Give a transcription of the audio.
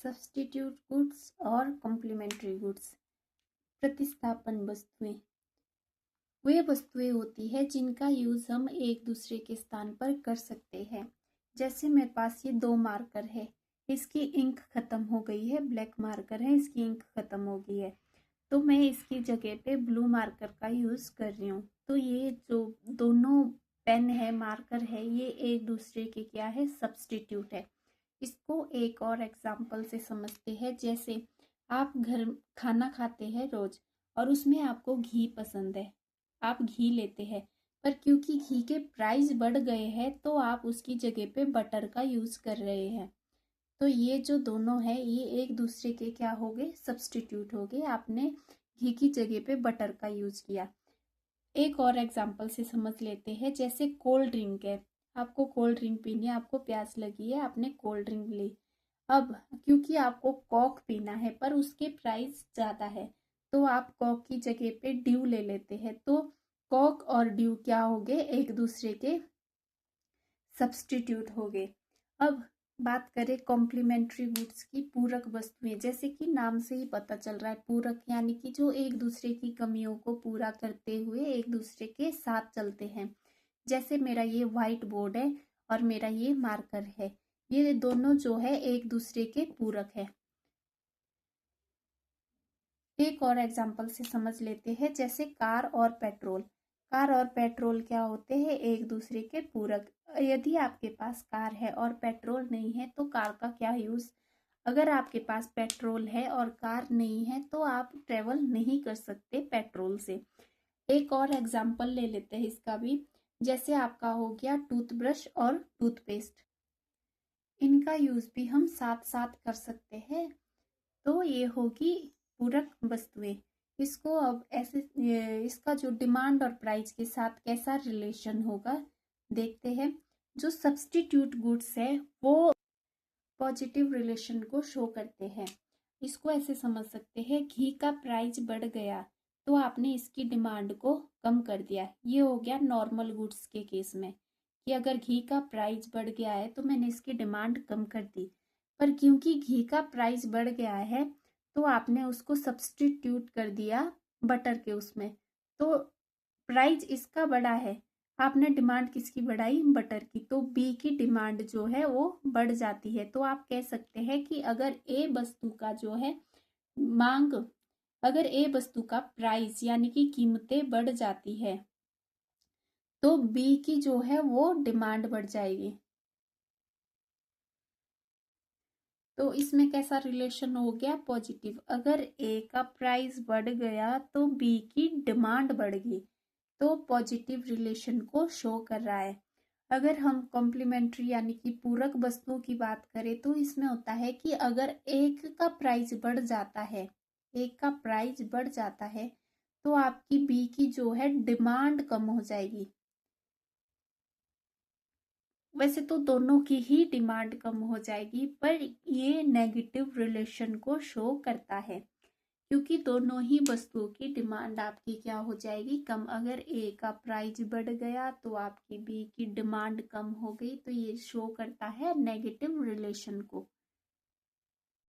Substitute goods और complementary goods. प्रतिस्थापन वस्तुएं वे वस्तुएं होती है जिनका यूज हम एक दूसरे के स्थान पर कर सकते हैं। जैसे मेरे पास ये 2 मार्कर है, इसकी इंक खत्म हो गई है, ब्लैक मार्कर है, इसकी इंक खत्म हो गई है, तो मैं इसकी जगह पे ब्लू मार्कर का यूज कर रही हूँ। तो ये जो दोनों पेन है, मार्कर है, ये एक दूसरे के क्या है, सब्स्टिट्यूट है। इसको एक और एग्जाम्पल से समझते हैं। जैसे आप घर खाना खाते हैं रोज और उसमें आपको घी पसंद है, आप घी लेते हैं, पर क्योंकि घी के प्राइस बढ़ गए हैं तो आप उसकी जगह पे बटर का यूज कर रहे हैं। तो ये जो दोनों है ये एक दूसरे के क्या हो गए, सब्स्टिट्यूट हो गए। आपने घी की जगह पे बटर का यूज किया। एक और एग्जांपल से समझ लेते हैं। जैसे कोल्ड ड्रिंक है, आपको कोल्ड ड्रिंक पीनी है, आपको प्यास लगी है, आपने कोल्ड ड्रिंक ली। अब क्योंकि आपको कोक पीना है पर उसके प्राइस ज़्यादा है, तो आप कोक की जगह पे ड्यू ले लेते हैं। तो कोक और ड्यू क्या हो गए, एक दूसरे के सब्स्टिट्यूट हो गए। अब बात करें कॉम्प्लीमेंट्री गुड्स की, पूरक वस्तुएं। जैसे कि नाम से ही पता चल रहा है, पूरक यानी कि जो एक दूसरे की कमियों को पूरा करते हुए एक दूसरे के साथ चलते हैं। जैसे मेरा ये व्हाइट बोर्ड है और मेरा ये मार्कर है, ये दोनों जो है एक दूसरे के पूरक है। एक और एग्जांपल से समझ लेते हैं। जैसे कार और पेट्रोल, कार और पेट्रोल क्या होते हैं, एक दूसरे के पूरक। यदि आपके पास कार है और पेट्रोल नहीं है तो कार का क्या यूज। अगर आपके पास पेट्रोल है और कार नहीं है तो आप ट्रेवल नहीं कर सकते पेट्रोल से। एक और एग्जांपल ले लेते हैं इसका भी। जैसे आपका हो गया टूथब्रश और टूथपेस्ट, इनका यूज भी हम साथ साथ कर सकते हैं। तो ये होगी पूरक वस्तुएं। इसको अब ऐसे इसका जो डिमांड और प्राइस के साथ कैसा रिलेशन होगा देखते हैं। जो सब्स्टिट्यूट गुड्स है वो पॉजिटिव रिलेशन को शो करते हैं। इसको ऐसे समझ सकते हैं, घी का प्राइस बढ़ गया तो आपने इसकी डिमांड को कम कर दिया। ये हो गया नॉर्मल गुड्स के केस में, कि अगर घी का प्राइस बढ़ गया है तो मैंने इसकी डिमांड कम कर दी। पर क्योंकि घी का प्राइस बढ़ गया है तो आपने उसको सब्स्टिट्यूट कर दिया बटर के उसमें, तो प्राइस इसका बढ़ा है, आपने डिमांड किसकी बढ़ाई, बटर की। तो बी की डिमांड जो है वो बढ़ जाती है। तो आप कह सकते हैं कि अगर ए वस्तु का जो है मांग, अगर ए वस्तु का प्राइस यानी कि कीमतें बढ़ जाती है तो बी की जो है वो डिमांड बढ़ जाएगी। तो इसमें कैसा रिलेशन हो गया, पॉजिटिव। अगर ए का प्राइस बढ़ गया तो बी की डिमांड बढ़ गई, तो पॉजिटिव रिलेशन को शो कर रहा है। अगर हम कॉम्प्लीमेंट्री यानी कि पूरक वस्तुओं की बात करें तो इसमें होता है कि अगर एक का प्राइस बढ़ जाता है, एक का प्राइस बढ़ जाता है तो आपकी बी की जो है डिमांड कम हो जाएगी। वैसे तो दोनों की ही डिमांड कम हो जाएगी, पर ये नेगेटिव रिलेशन को शो करता है क्योंकि दोनों ही वस्तुओं की डिमांड आपकी क्या हो जाएगी, कम। अगर ए का प्राइस बढ़ गया तो आपकी बी की डिमांड कम हो गई, तो ये शो करता है नेगेटिव रिलेशन को।